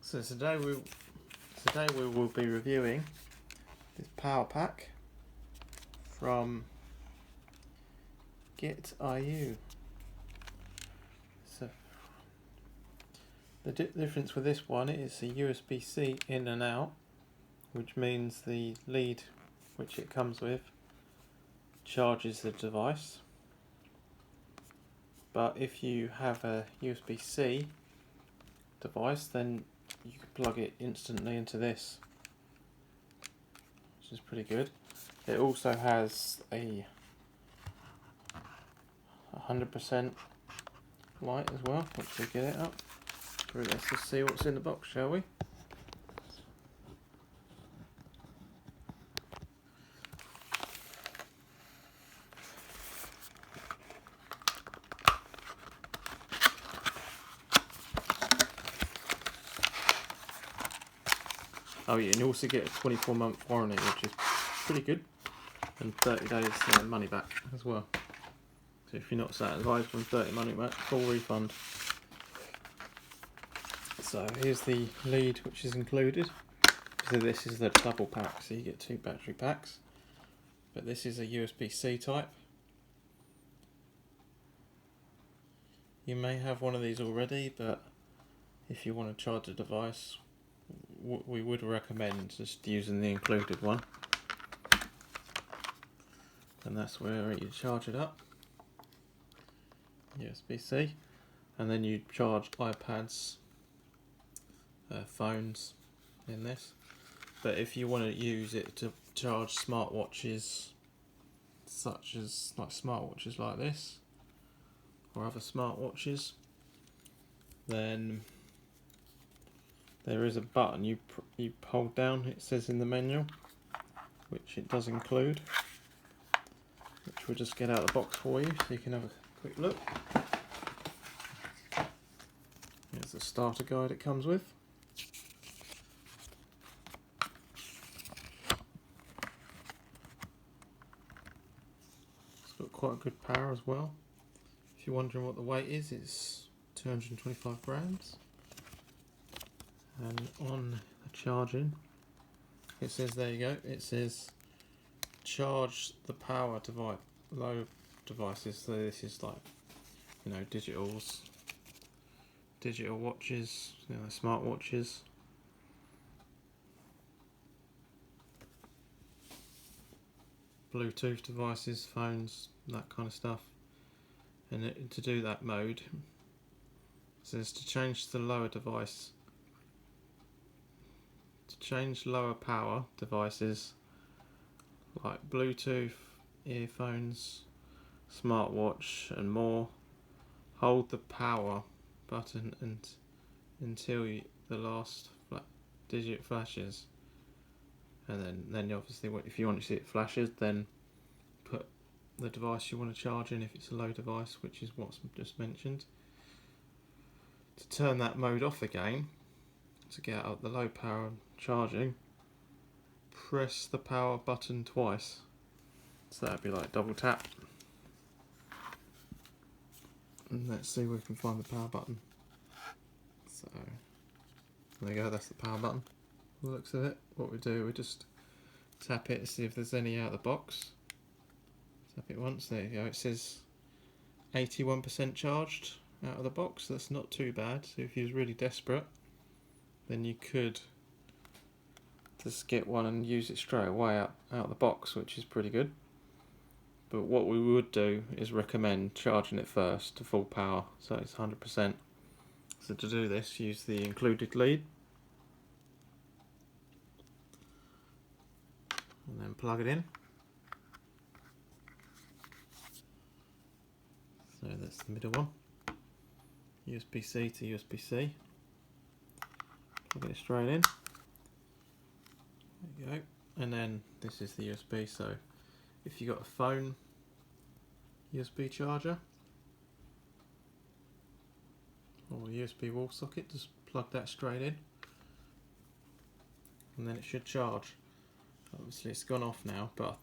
So today we will be reviewing this power pack from GETIHU. So the difference with this one is a USB-C in and out, which means the lead which it comes with charges the device. But if you have a USB-C device, then you can plug it instantly into this, which is pretty good. It also has a 100% light as well, which we get it up. Let's just see what's in the box, shall we? Oh yeah, and you also get a 24-month warranty, which is pretty good, and 30 days money back as well. So if you're not satisfied from 30 money back, full refund. So here's the lead which is included. So this is the double pack, so you get 2 battery packs. But this is a USB-C type. You may have one of these already, but if you want to charge a device, we would recommend just using the included one. And that's where you charge it up. USB-C. And then you charge iPads, phones in this. But if you want to use it to charge smartwatches, such as smartwatches like this, or other smartwatches, then there is a button you hold down, it says in the manual, which it does include, which we'll just get out of the box for you so you can have a quick look. Here's the starter guide it comes with. It's got quite good power as well. If you're wondering what the weight is, it's 225 grams. And on the charging, it says, there you go, it says charge the power device, low devices. So this is like, digital watches, smart watches, Bluetooth devices, phones, that kind of stuff. And to do that mode, it says to change the lower device. To change lower power devices like Bluetooth, earphones, smartwatch and more, hold the power button until the last digit flashes, and then obviously if you want to see it flashes, then put the device you want to charge in if it's a low device, which is what's just mentioned. To turn that mode off again, to get out the low power charging, press the power button twice. So that'd be like double tap. And let's see if we can find the power button. So there you go, that's the power button. The looks of it. What we do, we just tap it to see if there's any out of the box. Tap it once, there you go. It says 81% charged out of the box. That's not too bad. So if you was really desperate, then you could just get one and use it straight away out of the box, which is pretty good. But what we would do is recommend charging it first to full power, so it's 100%. So to do this, use the included lead, and then plug it in. So that's the middle one, USB-C to USB-C. Plug it straight in. There you go. And then this is the USB, so if you got a phone USB charger or a USB wall socket, just plug that straight in and then it should charge. Obviously it's gone off now, but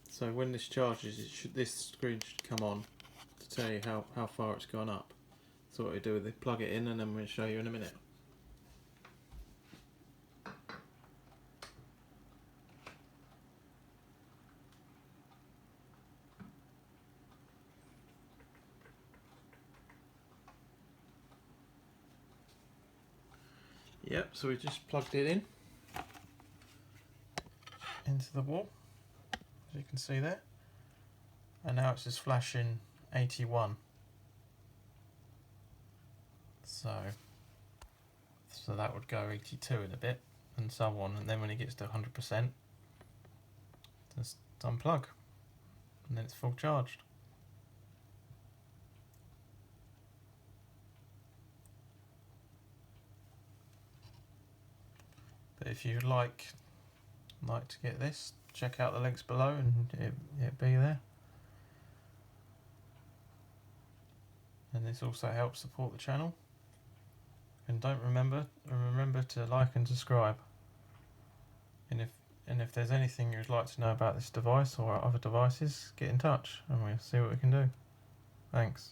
so when this charges, this screen should come on to tell you how far it's gone up. So what we do is plug it in, and then we'll show you in a minute. Yep, so we just plugged it in into the wall, as you can see there, and now it's just flashing 81. So that would go 82 in a bit, and so on, and then when it gets to 100%, just unplug, and then it's full charged. But if you'd like to get this, check out the links below and it'll be there. And this also helps support the channel. And remember to like and subscribe. And if there's anything you'd like to know about this device or other devices, get in touch and we'll see what we can do. Thanks.